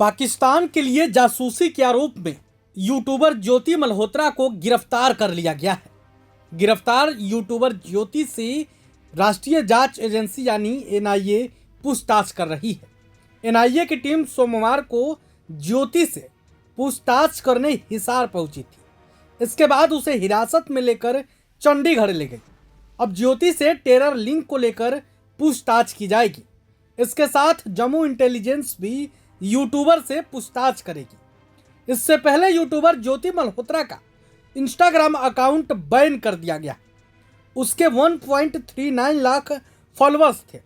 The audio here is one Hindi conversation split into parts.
पाकिस्तान के लिए जासूसी के आरोप में यूट्यूबर ज्योति मल्होत्रा को गिरफ्तार कर लिया गया है। गिरफ्तार यूट्यूबर ज्योति से राष्ट्रीय जांच एजेंसी यानी एनआईए पूछताछ कर रही है। एनआईए की टीम सोमवार को ज्योति से पूछताछ करने हिसार पहुंची थी। इसके बाद उसे हिरासत में लेकर चंडीगढ़ ले गई। अब ज्योति से टेरर लिंक को लेकर पूछताछ की जाएगी। इसके साथ जम्मू इंटेलिजेंस भी यूट्यूबर से पूछताछ करेगी। इससे पहले यूट्यूबर ज्योति मल्होत्रा का इंस्टाग्राम अकाउंट बैन कर दिया गया। उसके 1.39 लाख फॉलोअर्स थे।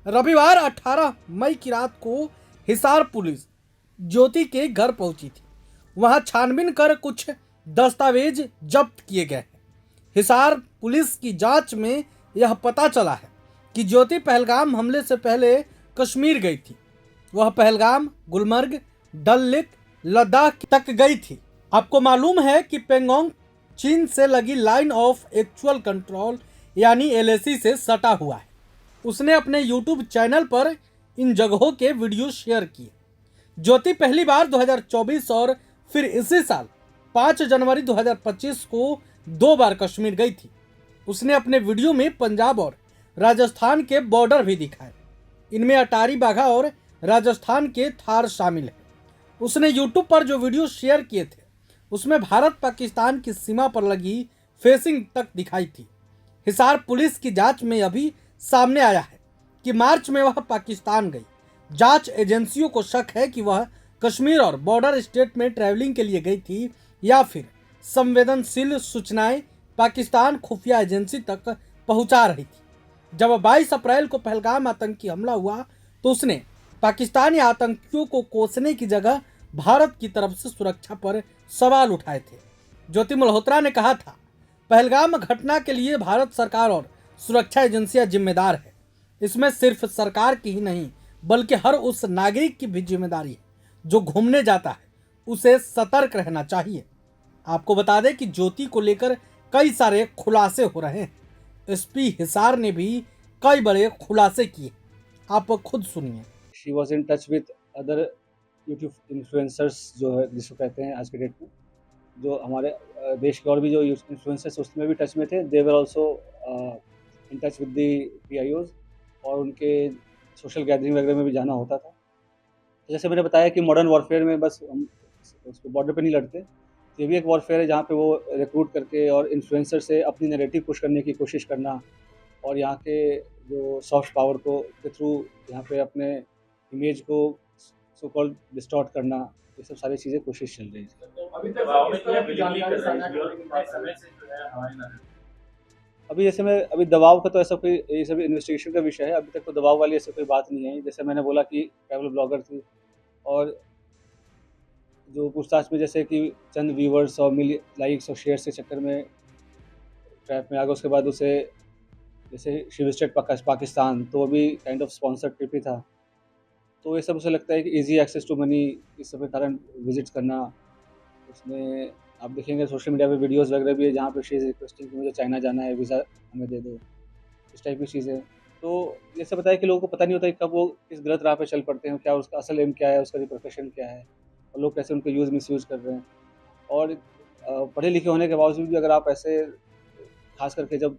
रविवार 18 मई की रात को हिसार पुलिस ज्योति के घर पहुंची थी। वहां छानबीन कर कुछ दस्तावेज जब्त किए गए हैं। हिसार पुलिस की जांच में यह पता चला है कि ज्योति पहलगाम हमले से पहले कश्मीर गई थी। वह पहलगाम, गुलमर्ग, डल लेक, लद्दाख तक गई थी। आपको मालूम है कि पेंगोंग चीन से लगी लाइन ऑफ एक्चुअल कंट्रोल यानी एलएसी से सटा हुआ है। उसने अपने यूट्यूब चैनल पर इन जगहों के वीडियो शेयर किए। ज्योति पहली बार 2024 और फिर इसी साल 5 जनवरी 2025 को 2 बार कश्मीर गई थी। उसने अपने वीडियो में पंजाब और राजस्थान के बॉर्डर भी दिखाए। इनमें अटारी वाघा और राजस्थान के थार शामिल है। उसने यूट्यूब पर जो वीडियो शेयर किए थे उसमें भारत पाकिस्तान की सीमा पर लगी फेंसिंग तक दिखाई थी। हिसार पुलिस की जांच में अभी सामने आया है कि मार्च में वह पाकिस्तान गई। जांच एजेंसियों को शक है कि वह कश्मीर और बॉर्डर स्टेट में ट्रैवलिंग के लिए गई थी या फिर संवेदनशील सूचनाएं पाकिस्तान खुफिया एजेंसी तक पहुंचा रही थी। जब 22 अप्रैल को पहलगाम आतंकी हमला हुआ तो उसने पाकिस्तानी आतंकियों को कोसने की जगह भारत की तरफ से सुरक्षा पर सवाल उठाए थे। ज्योति मल्होत्रा ने कहा था, पहलगाम घटना के लिए भारत सरकार और सुरक्षा एजेंसियां जिम्मेदार है। इसमें सिर्फ सरकार की ही नहीं बल्कि हर उस नागरिक की भी जिम्मेदारी है जो घूमने जाता है। उसे सतर्क रहना चाहिए। आपको बता दें कि ज्योति को लेकर कई सारे खुलासे हो रहे हैं। एसपी हिसार ने भी कई बड़े खुलासे किए। आप खुद सुनिए। She was in touch with other YouTube influencers जो है जिसको कहते हैं आज के डेट में, जो हमारे देश के और भी जो इन्फ्लुएंसर्स उसमें भी टच में थे। They were also in touch with the PIOs और उनके सोशल गैदरिंग वगैरह में भी जाना होता था। जैसे मैंने बताया कि मॉडर्न वॉरफेयर में बस हम उसको बॉर्डर पे नहीं लड़ते। ये भी एक वॉरफेयर है जहाँ पे वो रिक्रूट करके और इन्फ्लुएंसर से अपनी नैरेटिव पुश करने की कोशिश करना और यहाँ के जो सॉफ्ट पावर को के थ्रू यहाँ पे अपने इमेज को सो कॉल्ड डिस्टॉर्ट करना, ये सब सारी चीज़ें कोशिश चल रही है। अभी जैसे मैं अभी दबाव का तो ऐसा कोई ये सब इन्वेस्टिगेशन का विषय है। अभी तक तो दबाव वाली ऐसी कोई बात नहीं है। जैसे मैंने बोला कि ट्रैवल ब्लॉगर थी और जो पूछताछ में जैसे कि चंद व्यूवर्स और लाइक्स और शेयर्स के चक्कर में ट्रैप में आ गया। उसके बाद उसे जैसे शी विजिटेड पाकिस्तान, तो वो भी काइंड ऑफ स्पॉन्सर्ड ट्रिप ही था। तो ये सब उसे लगता है कि इजी एक्सेस टू मनी इस सब के कारण विजिट करना। उसमें आप देखेंगे सोशल मीडिया पे वीडियोस वगैरह भी है जहाँ पे शी इज़ रिक्वेस्टिंग कि मुझे चाइना जाना है, वीज़ा हमें दे दो, इस टाइप की चीज़ें। तो ये सब बताया कि लोगों को पता नहीं होता कि कब वो किस गलत राह पे चल पड़ते हैं, क्या उसका असल एम क्या है, उसका प्रोफेशन क्या है और लोग कैसे उनको मिसयूज़ कर रहे हैं। और पढ़े लिखे होने के बावजूद भी अगर आप ऐसे खास करके जब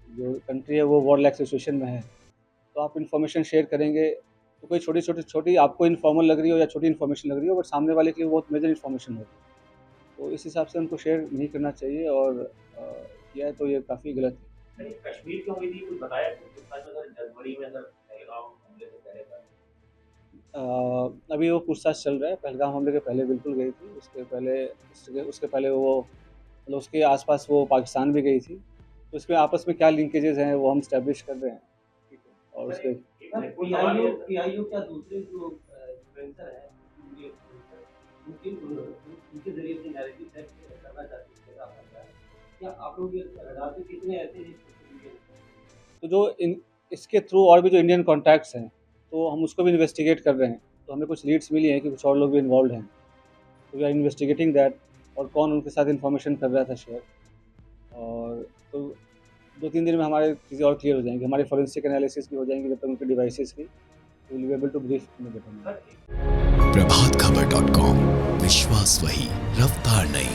जो कंट्री है वो वॉर लाइक सिचुएशन में है तो आप इन्फॉर्मेशन शेयर करेंगे तो कोई छोटी आपको इन्फॉर्मल लग रही हो या छोटी इन्फॉर्मेशन लग रही हो, बट सामने वाले के लिए बहुत मेजर इन्फॉर्मेशन होती है। तो इस हिसाब से उनको शेयर नहीं करना चाहिए और किया है तो ये काफ़ी गलत है। कश्मीर क्यों गई थी, कुछ बताया जनवरी में अगर पहलगाम हमले से पहले अभी वो पूछताछ चल रहा है। पहलगाम हमले के पहले बिल्कुल गई थी। उसके पहले वो मतलब उसके आसपास वो पाकिस्तान भी गई थी। तो इसमें आपस में क्या लिंकेजेस हैं वो हम स्टैब्लिश कर रहे हैं। ठीक है। और उसके PIO क्या दूसरे जो इन्फ्लुएंसर हैं उनके जरिए से नैरेटिव सेट करना चाहते हैं, क्या आप लोग ये रडार पे कितने ऐसे हैं? तो जो इसके थ्रू और भी जो इंडियन कॉन्टैक्ट्स हैं तो हम उसको भी इन्वेस्टिगेट कर रहे हैं। तो हमें कुछ लीड्स मिली हैं कि कुछ और लोग भी इन्वॉल्व हैं। तो वी आर इन्वेस्टिगेटिंग दैट और कौन उनके साथ इन्फॉर्मेशन कर रहा था शेयर। और तो 2-3 दिन में हमारे चीज़ें और क्लियर हो जाएंगी। हमारी फॉरेंसिक एनालिसिस भी हो जाएंगी जब तक उनके डिवाइसेस की। Will be able to brief in the better. Prabhat Khabar .com, विश्वास वही, रफ्तार नहीं।